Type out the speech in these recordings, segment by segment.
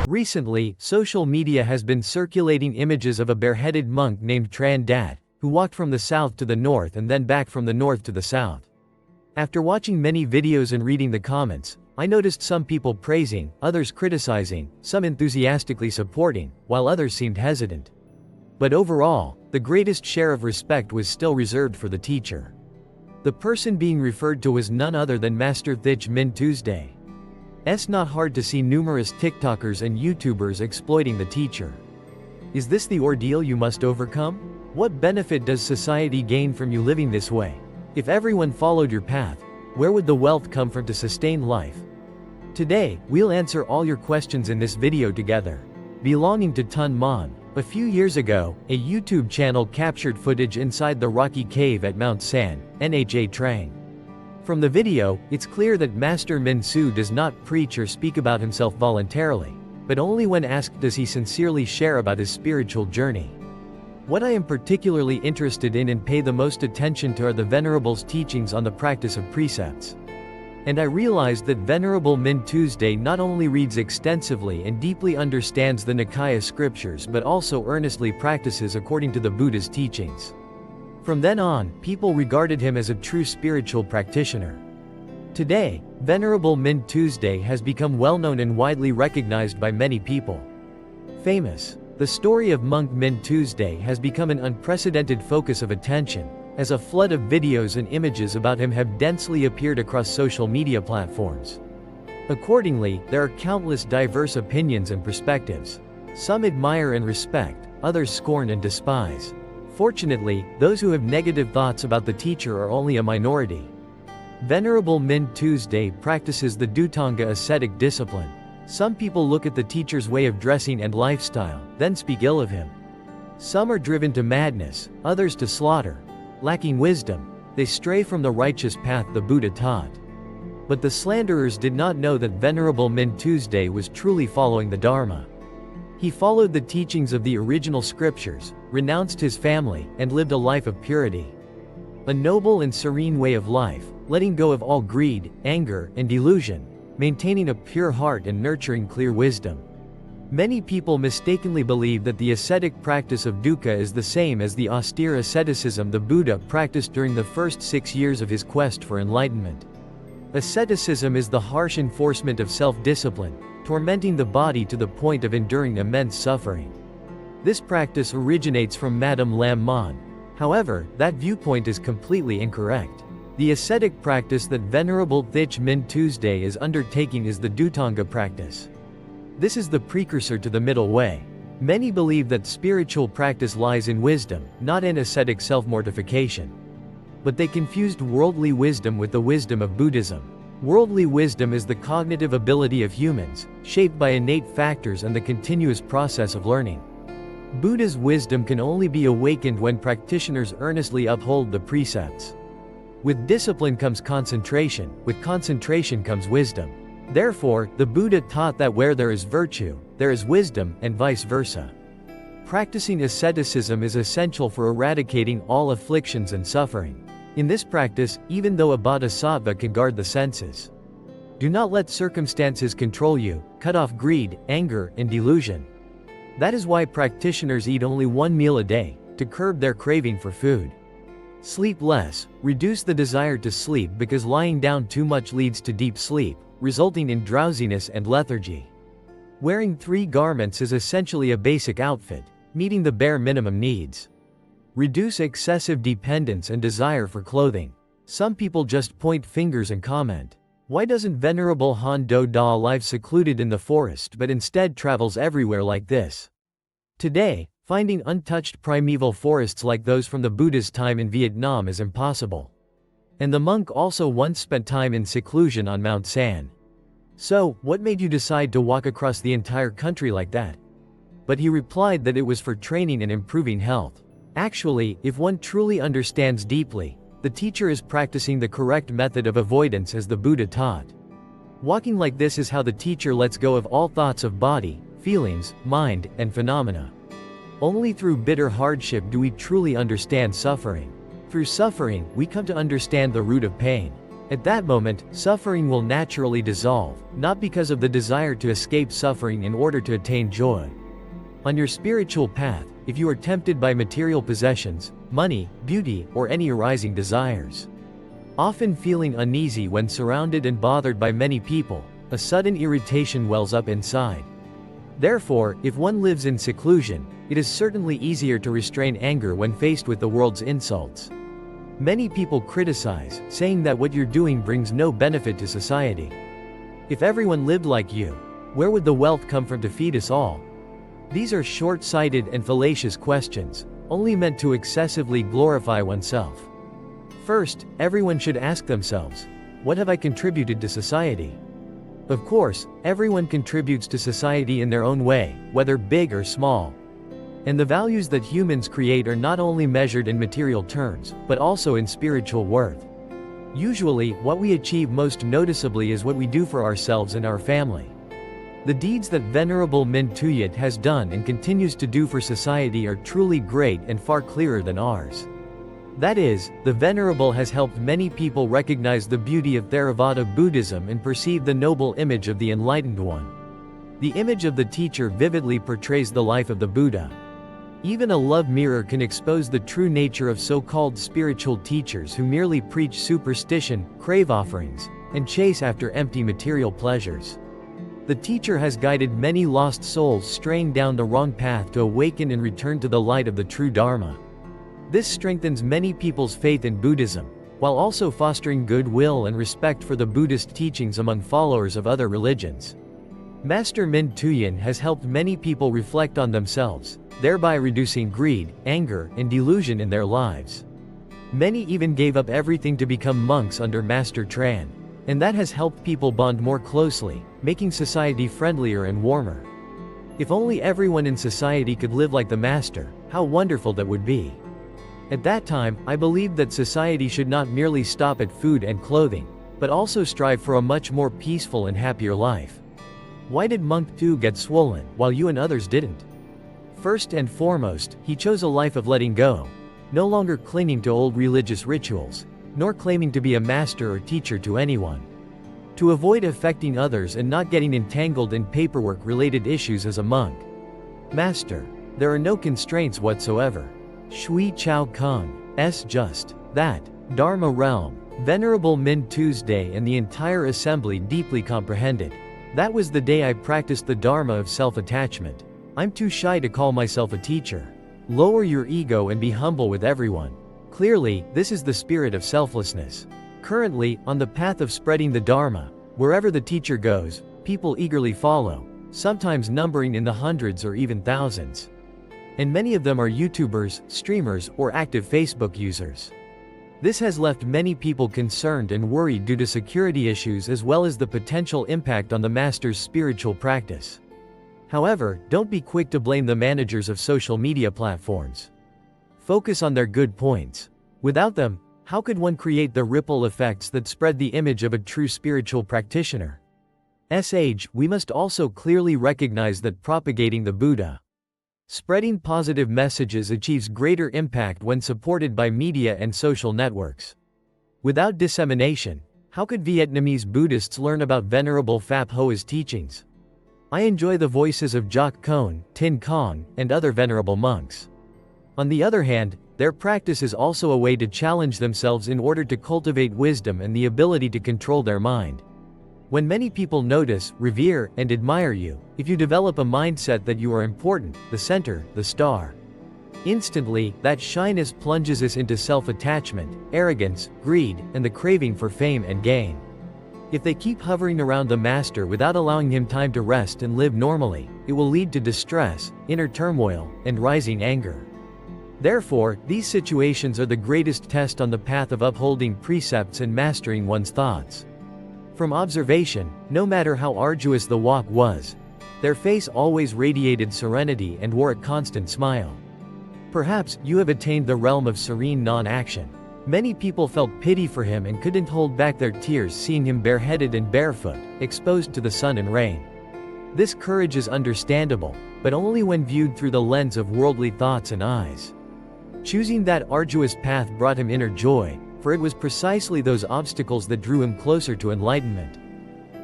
Recently, social media has been circulating images of a bareheaded monk named Transcend, who walked from the south to the north and then back from the north to the south. After watching many videos and reading the comments, I noticed some people praising, others criticizing, some enthusiastically supporting, while others seemed hesitant. But overall, the greatest share of respect was still reserved for the teacher. The person being referred to was none other than Master Thich Min Tuesday. It's not hard to see numerous TikTokers and YouTubers exploiting the teacher. Is this the ordeal you must overcome? What benefit does society gain from you living this way? If everyone followed your path, where would the wealth come from to sustain life? Today, we'll answer all your questions in this video together. Belonging to Tun Mon. A few years ago, a YouTube channel captured footage inside the rocky cave at Mount San, Nha Trang. From the video, it's clear that Master Min Su does not preach or speak about himself voluntarily, but only when asked does he sincerely share about his spiritual journey. What I am particularly interested in and pay the most attention to are the Venerable's teachings on the practice of precepts. And I realized that Venerable Min Tuesday not only reads extensively and deeply understands the Nikaya scriptures but also earnestly practices according to the Buddha's teachings. From then on, people regarded him as a true spiritual practitioner. Today, Venerable Min Tuesday has become well-known and widely recognized by many people. Famous. The story of monk Min Tuesday has become an unprecedented focus of attention, as a flood of videos and images about him have densely appeared across social media platforms. Accordingly, there are countless diverse opinions and perspectives. Some admire and respect, others scorn and despise. Fortunately, those who have negative thoughts about the teacher are only a minority. Venerable Min Tuesday practices the Dhutanga ascetic discipline. Some people look at the teacher's way of dressing and lifestyle, then speak ill of him. Some are driven to madness, others to slaughter. Lacking wisdom, they stray from the righteous path the Buddha taught. But the slanderers did not know that Venerable Min Tuesday was truly following the Dharma. He followed the teachings of the original scriptures, renounced his family, and lived a life of purity. A noble and serene way of life, letting go of all greed, anger, and delusion, maintaining a pure heart and nurturing clear wisdom. Many people mistakenly believe that the ascetic practice of dukkha is the same as the austere asceticism the Buddha practiced during the first 6 years of his quest for enlightenment. Asceticism is the harsh enforcement of self-discipline, tormenting the body to the point of enduring immense suffering. This practice originates from Madame Lam Mon. However, that viewpoint is completely incorrect. The ascetic practice that Venerable Thich Min Tuesday is undertaking is the Dhutanga practice. This is the precursor to the middle way. Many believe that spiritual practice lies in wisdom, not in ascetic self-mortification. But they confused worldly wisdom with the wisdom of Buddhism. Worldly wisdom is the cognitive ability of humans, shaped by innate factors and the continuous process of learning. Buddha's wisdom can only be awakened when practitioners earnestly uphold the precepts. With discipline comes concentration, with concentration comes wisdom. Therefore, the Buddha taught that where there is virtue, there is wisdom, and vice versa. Practicing asceticism is essential for eradicating all afflictions and suffering. In this practice, even though a bodhisattva can guard the senses. Do not let circumstances control you, cut off greed, anger, and delusion. That is why practitioners eat only one meal a day, to curb their craving for food. Sleep less, reduce the desire to sleep because lying down too much leads to deep sleep, resulting in drowsiness and lethargy. Wearing 3 garments is essentially a basic outfit, meeting the bare minimum needs. Reduce excessive dependence and desire for clothing. Some people just point fingers and comment. Why doesn't Venerable Han Do Da live secluded in the forest but instead travels everywhere like this? Today, finding untouched primeval forests like those from the Buddha's time in Vietnam is impossible. And the monk also once spent time in seclusion on Mount San. So, what made you decide to walk across the entire country like that? But he replied that it was for training and improving health. Actually, if one truly understands deeply, the teacher is practicing the correct method of avoidance as the Buddha taught. Walking like this is how the teacher lets go of all thoughts of body, feelings, mind, and phenomena. Only through bitter hardship do we truly understand suffering. Through suffering, we come to understand the root of pain. At that moment, suffering will naturally dissolve, not because of the desire to escape suffering in order to attain joy. On your spiritual path, if you are tempted by material possessions, money, beauty, or any arising desires, often feeling uneasy when surrounded and bothered by many people, a sudden irritation wells up inside. Therefore, if one lives in seclusion, it is certainly easier to restrain anger when faced with the world's insults. Many people criticize, saying that what you're doing brings no benefit to society. If everyone lived like you, where would the wealth come from to feed us all? These are short-sighted and fallacious questions, only meant to excessively glorify oneself. First, everyone should ask themselves, what have I contributed to society? Of course, everyone contributes to society in their own way, whether big or small. And the values that humans create are not only measured in material terms, but also in spiritual worth. Usually, what we achieve most noticeably is what we do for ourselves and our family. The deeds that Venerable Mintuyat has done and continues to do for society are truly great and far clearer than ours. That is, the Venerable has helped many people recognize the beauty of Theravada Buddhism and perceive the noble image of the Enlightened One. The image of the teacher vividly portrays the life of the Buddha. Even a love mirror can expose the true nature of so-called spiritual teachers who merely preach superstition, crave offerings, and chase after empty material pleasures. The teacher has guided many lost souls straying down the wrong path to awaken and return to the light of the true Dharma. This strengthens many people's faith in Buddhism, while also fostering goodwill and respect for the Buddhist teachings among followers of other religions. Master Mintuyen has helped many people reflect on themselves, thereby reducing greed, anger, and delusion in their lives. Many even gave up everything to become monks under Master Tran, and that has helped people bond more closely, making society friendlier and warmer. If only everyone in society could live like the Master, how wonderful that would be. At that time, I believed that society should not merely stop at food and clothing, but also strive for a much more peaceful and happier life. Why did Monk Tu get swollen, while you and others didn't? First and foremost, he chose a life of letting go, no longer clinging to old religious rituals, nor claiming to be a master or teacher to anyone. To avoid affecting others and not getting entangled in paperwork-related issues as a monk. Master, there are no constraints whatsoever. Shui Chao Kung, just that. Dharma realm. Venerable Min Tuesday and the entire assembly deeply comprehended. That was the day I practiced the Dharma of self-attachment. I'm too shy to call myself a teacher. Lower your ego and be humble with everyone. Clearly, this is the spirit of selflessness. Currently, on the path of spreading the Dharma, wherever the teacher goes, people eagerly follow, sometimes numbering in the hundreds or even thousands. And many of them are YouTubers, streamers, or active Facebook users. This has left many people concerned and worried due to security issues as well as the potential impact on the Master's spiritual practice. However, don't be quick to blame the managers of social media platforms. Focus on their good points. Without them, how could one create the ripple effects that spread the image of a true spiritual practitioner? We must also clearly recognize that propagating the Buddha, spreading positive messages achieves greater impact when supported by media and social networks. Without dissemination, how could Vietnamese Buddhists learn about Venerable Phap Hoa's teachings? I enjoy the voices of Jock Cone, Tin Kong, and other venerable monks. On the other hand, their practice is also a way to challenge themselves in order to cultivate wisdom and the ability to control their mind. When many people notice, revere, and admire you, if you develop a mindset that you are important, the center, the star, instantly, that shyness plunges us into self-attachment, arrogance, greed, and the craving for fame and gain. If they keep hovering around the Master without allowing him time to rest and live normally, it will lead to distress, inner turmoil, and rising anger. Therefore, these situations are the greatest test on the path of upholding precepts and mastering one's thoughts. From observation, no matter how arduous the walk was, their face always radiated serenity and wore a constant smile. Perhaps, you have attained the realm of serene non-action. Many people felt pity for him and couldn't hold back their tears seeing him bareheaded and barefoot, exposed to the sun and rain. This courage is understandable, but only when viewed through the lens of worldly thoughts and eyes. Choosing that arduous path brought him inner joy, for it was precisely those obstacles that drew him closer to enlightenment.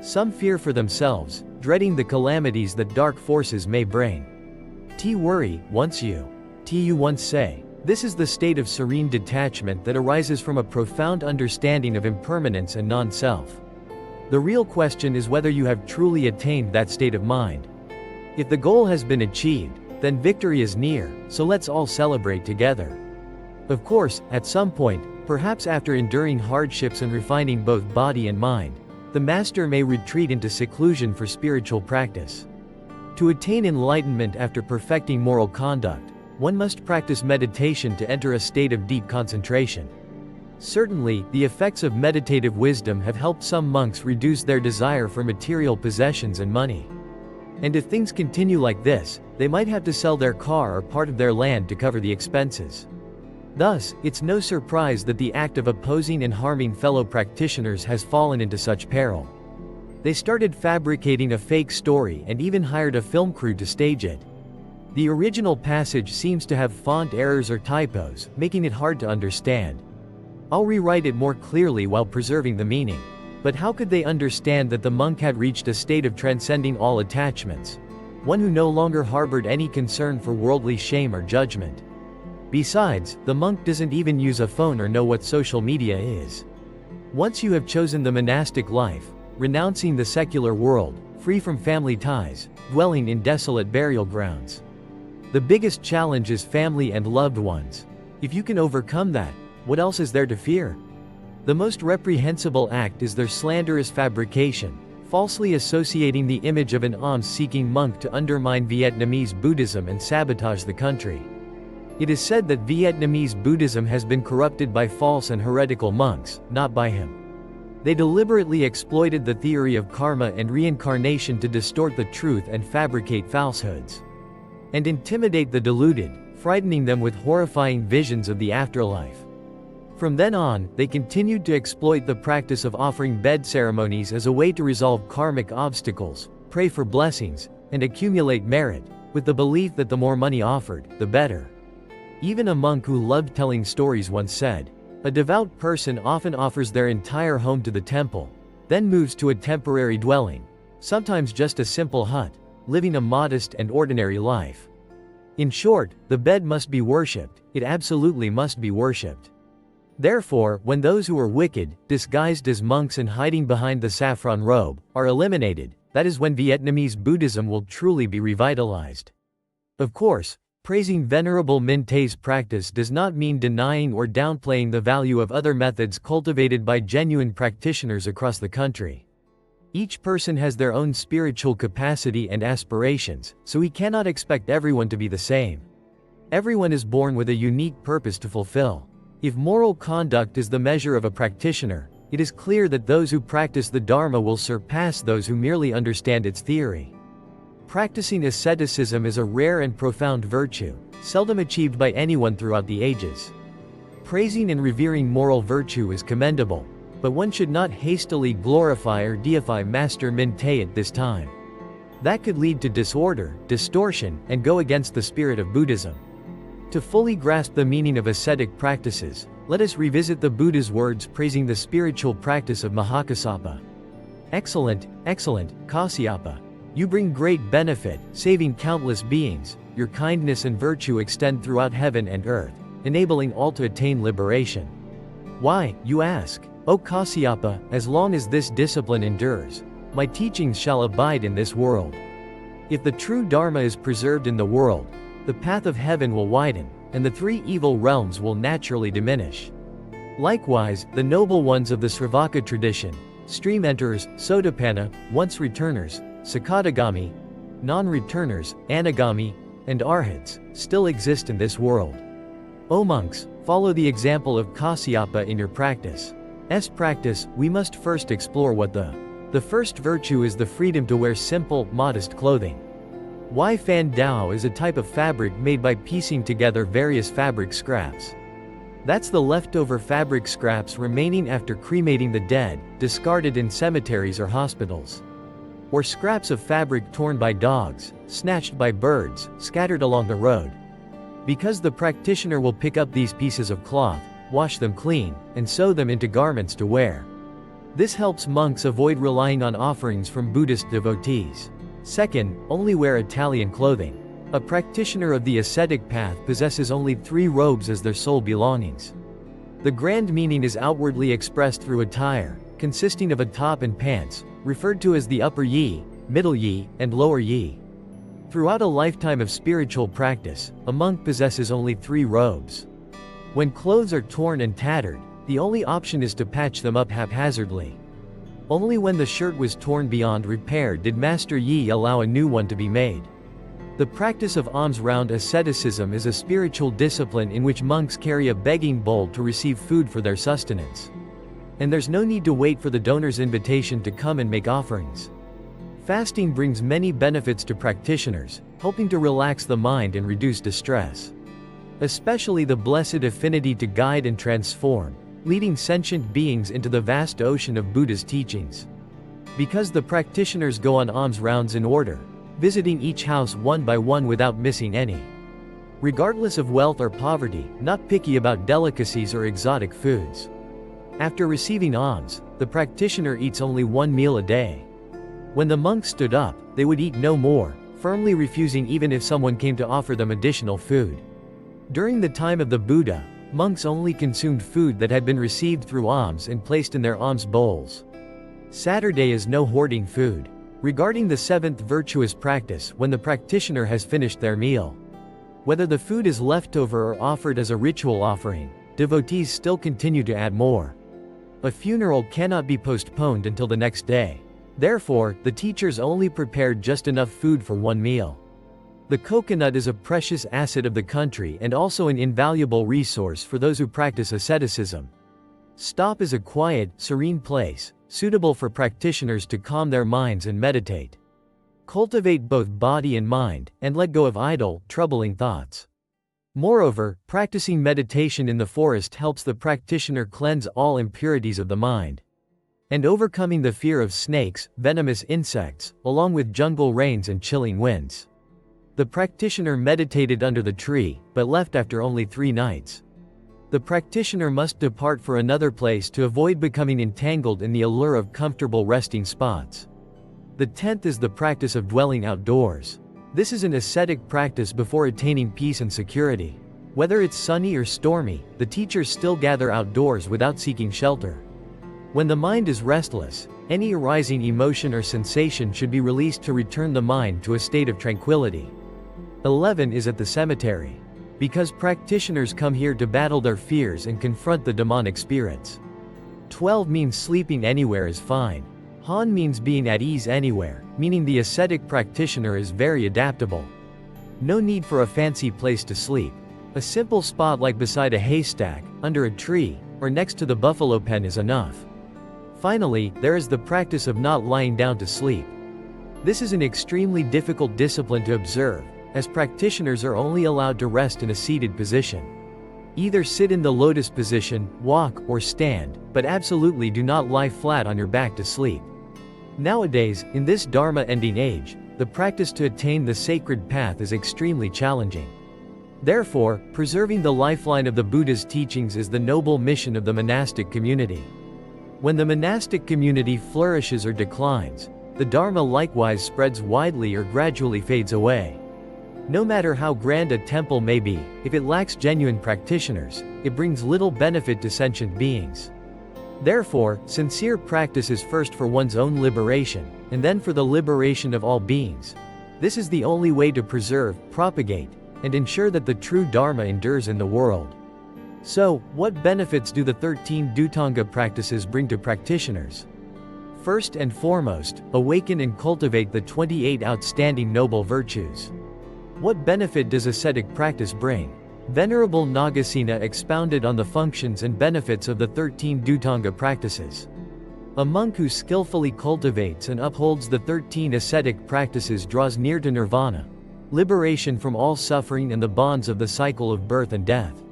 Some fear for themselves, dreading the calamities that dark forces may bring. Worry, once you once say. This is the state of serene detachment that arises from a profound understanding of impermanence and non-self. The real question is whether you have truly attained that state of mind. If the goal has been achieved, then victory is near, so let's all celebrate together. Of course, at some point, perhaps after enduring hardships and refining both body and mind, the master may retreat into seclusion for spiritual practice. To attain enlightenment after perfecting moral conduct, one must practice meditation to enter a state of deep concentration. Certainly, the effects of meditative wisdom have helped some monks reduce their desire for material possessions and money. And if things continue like this, they might have to sell their car or part of their land to cover the expenses. Thus, it's no surprise that the act of opposing and harming fellow practitioners has fallen into such peril. They started fabricating a fake story and even hired a film crew to stage it. The original passage seems to have font errors or typos, making it hard to understand. I'll rewrite it more clearly while preserving the meaning. But how could they understand that the monk had reached a state of transcending all attachments? One who no longer harbored any concern for worldly shame or judgment. Besides, the monk doesn't even use a phone or know what social media is. Once you have chosen the monastic life, renouncing the secular world, free from family ties, dwelling in desolate burial grounds. The biggest challenge is family and loved ones. If you can overcome that, what else is there to fear? The most reprehensible act is their slanderous fabrication, falsely associating the image of an alms-seeking monk to undermine Vietnamese Buddhism and sabotage the country. It is said that Vietnamese Buddhism has been corrupted by false and heretical monks, not by him. They deliberately exploited the theory of karma and reincarnation to distort the truth and fabricate falsehoods. And intimidate the deluded, frightening them with horrifying visions of the afterlife. From then on, they continued to exploit the practice of offering bed ceremonies as a way to resolve karmic obstacles, pray for blessings, and accumulate merit, with the belief that the more money offered, the better. Even a monk who loved telling stories once said, "A devout person often offers their entire home to the temple, then moves to a temporary dwelling, sometimes just a simple hut, living a modest and ordinary life." In short, the bed must be worshipped, it absolutely must be worshipped. Therefore, when those who are wicked, disguised as monks and hiding behind the saffron robe, are eliminated, that is when Vietnamese Buddhism will truly be revitalized. Of course, praising Venerable Minh Thay's practice does not mean denying or downplaying the value of other methods cultivated by genuine practitioners across the country. Each person has their own spiritual capacity and aspirations, so we cannot expect everyone to be the same. Everyone is born with a unique purpose to fulfill. If moral conduct is the measure of a practitioner, it is clear that those who practice the Dharma will surpass those who merely understand its theory. Practicing asceticism is a rare and profound virtue, seldom achieved by anyone throughout the ages. Praising and revering moral virtue is commendable, but one should not hastily glorify or deify Master Minh Thay at this time. That could lead to disorder, distortion, and go against the spirit of Buddhism. To fully grasp the meaning of ascetic practices, let us revisit the Buddha's words praising the spiritual practice of Mahakassapa. Excellent, excellent, Kasyapa. You bring great benefit, saving countless beings. Your kindness and virtue extend throughout heaven and earth, enabling all to attain liberation. Why, you ask? O Kasyapa, as long as this discipline endures, my teachings shall abide in this world. If the true Dharma is preserved in the world, the path of heaven will widen, and the three evil realms will naturally diminish. Likewise, the noble ones of the Sravaka tradition, stream enterers, Sotapanna, once returners, Sakadagami, non-returners, Anagami, and Arhats, still exist in this world. O monks, follow the example of Kasyapa in your practice. We must first explore what the first virtue is: the freedom to wear simple, modest clothing. Wai Fan Dao is a type of fabric made by piecing together various fabric scraps. That's the leftover fabric scraps remaining after cremating the dead, discarded in cemeteries or hospitals. Or scraps of fabric torn by dogs, snatched by birds, scattered along the road. Because the practitioner will pick up these pieces of cloth, wash them clean, and sew them into garments to wear. This helps monks avoid relying on offerings from Buddhist devotees. Second, only wear Italian clothing. A practitioner of the ascetic path possesses only 3 robes as their sole belongings. The grand meaning is outwardly expressed through attire, consisting of a top and pants, referred to as the upper yi, middle yi, and lower yi. Throughout a lifetime of spiritual practice, a monk possesses only 3 robes. When clothes are torn and tattered, the only option is to patch them up haphazardly. Only when the shirt was torn beyond repair did Master Yi allow a new one to be made. The practice of alms-round asceticism is a spiritual discipline in which monks carry a begging bowl to receive food for their sustenance. And there's no need to wait for the donor's invitation to come and make offerings. Fasting brings many benefits to practitioners, helping to relax the mind and reduce distress. Especially the blessed affinity to guide and transform, leading sentient beings into the vast ocean of Buddha's teachings. Because the practitioners go on alms rounds in order, visiting each house one by one without missing any. Regardless of wealth or poverty, not picky about delicacies or exotic foods. After receiving alms, the practitioner eats only 1 meal a day. When the monks stood up, they would eat no more, firmly refusing even if someone came to offer them additional food. During the time of the Buddha, monks only consumed food that had been received through alms and placed in their alms bowls. Saturday is no hoarding food. Regarding the 7th virtuous practice, when the practitioner has finished their meal, whether the food is leftover or offered as a ritual offering, devotees still continue to add more. A funeral cannot be postponed until the next day. Therefore, the teachers only prepared just enough food for 1 meal. The coconut is a precious asset of the country and also an invaluable resource for those who practice asceticism. Stop is a quiet, serene place, suitable for practitioners to calm their minds and meditate. Cultivate both body and mind, and let go of idle, troubling thoughts. Moreover, practicing meditation in the forest helps the practitioner cleanse all impurities of the mind. And overcoming the fear of snakes, venomous insects, along with jungle rains and chilling winds. The practitioner meditated under the tree, but left after only 3 nights. The practitioner must depart for another place to avoid becoming entangled in the allure of comfortable resting spots. The 10th is the practice of dwelling outdoors. This is an ascetic practice before attaining peace and security. Whether it's sunny or stormy, the teachers still gather outdoors without seeking shelter. When the mind is restless, any arising emotion or sensation should be released to return the mind to a state of tranquility. 11 is at the cemetery. Because practitioners come here to battle their fears and confront the demonic spirits. 12 means sleeping anywhere is fine. Han means being at ease anywhere, meaning the ascetic practitioner is very adaptable. No need for a fancy place to sleep. A simple spot like beside a haystack, under a tree, or next to the buffalo pen is enough. Finally, there is the practice of not lying down to sleep. This is an extremely difficult discipline to observe, as practitioners are only allowed to rest in a seated position. Either sit in the lotus position, walk, or stand, but absolutely do not lie flat on your back to sleep. Nowadays, in this Dharma-ending age, the practice to attain the sacred path is extremely challenging. Therefore, preserving the lifeline of the Buddha's teachings is the noble mission of the monastic community. When the monastic community flourishes or declines, the Dharma likewise spreads widely or gradually fades away. No matter how grand a temple may be, if it lacks genuine practitioners, it brings little benefit to sentient beings. Therefore, sincere practice is first for one's own liberation, and then for the liberation of all beings. This is the only way to preserve, propagate, and ensure that the true Dharma endures in the world. So, what benefits do the 13 Dhutanga practices bring to practitioners? First and foremost, awaken and cultivate the 28 outstanding noble virtues. What benefit does ascetic practice bring? Venerable Nagasena expounded on the functions and benefits of the 13 Dhutanga practices. A monk who skillfully cultivates and upholds the 13 ascetic practices draws near to nirvana, liberation from all suffering and the bonds of the cycle of birth and death.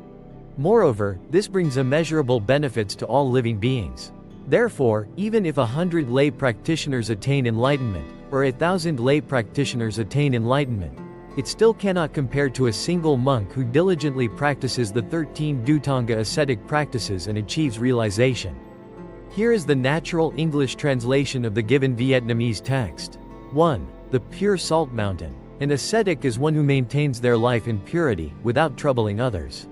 Moreover, this brings immeasurable benefits to all living beings. Therefore, even if 100 lay practitioners attain enlightenment, or 1,000 lay practitioners attain enlightenment, it still cannot compare to a single monk who diligently practices the 13 Dhutanga ascetic practices and achieves realization. Here is the natural English translation of the given Vietnamese text. 1. The pure salt mountain. An ascetic is one who maintains their life in purity, without troubling others.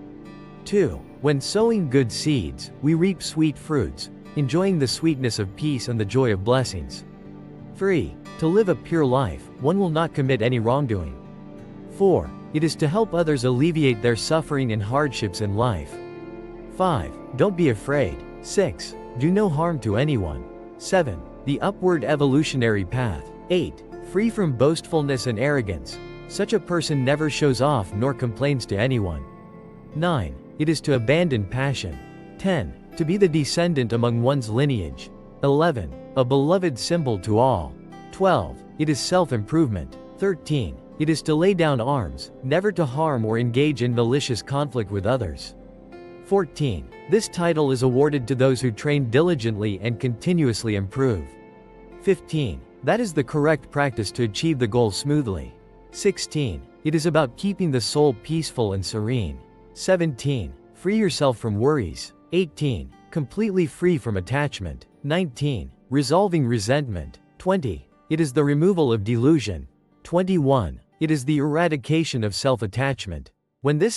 2. When sowing good seeds, we reap sweet fruits, enjoying the sweetness of peace and the joy of blessings. 3. To live a pure life, one will not commit any wrongdoing. 4. It is to help others alleviate their suffering and hardships in life. 5. Don't be afraid. 6. Do no harm to anyone. 7. The upward evolutionary path. 8. Free from boastfulness and arrogance. Such a person never shows off nor complains to anyone. 9. It is to abandon passion. 10. To be the descendant among one's lineage. 11. A beloved symbol to all. 12. It is self-improvement. 13. It is to lay down arms, never to harm or engage in malicious conflict with others. 14. This title is awarded to those who train diligently and continuously improve. 15. That is the correct practice to achieve the goal smoothly. 16. It is about keeping the soul peaceful and serene. 17. Free yourself from worries. 18. Completely free from attachment. 19. Resolving resentment. 20. It is the removal of delusion. 21. It is the eradication of self-attachment. When this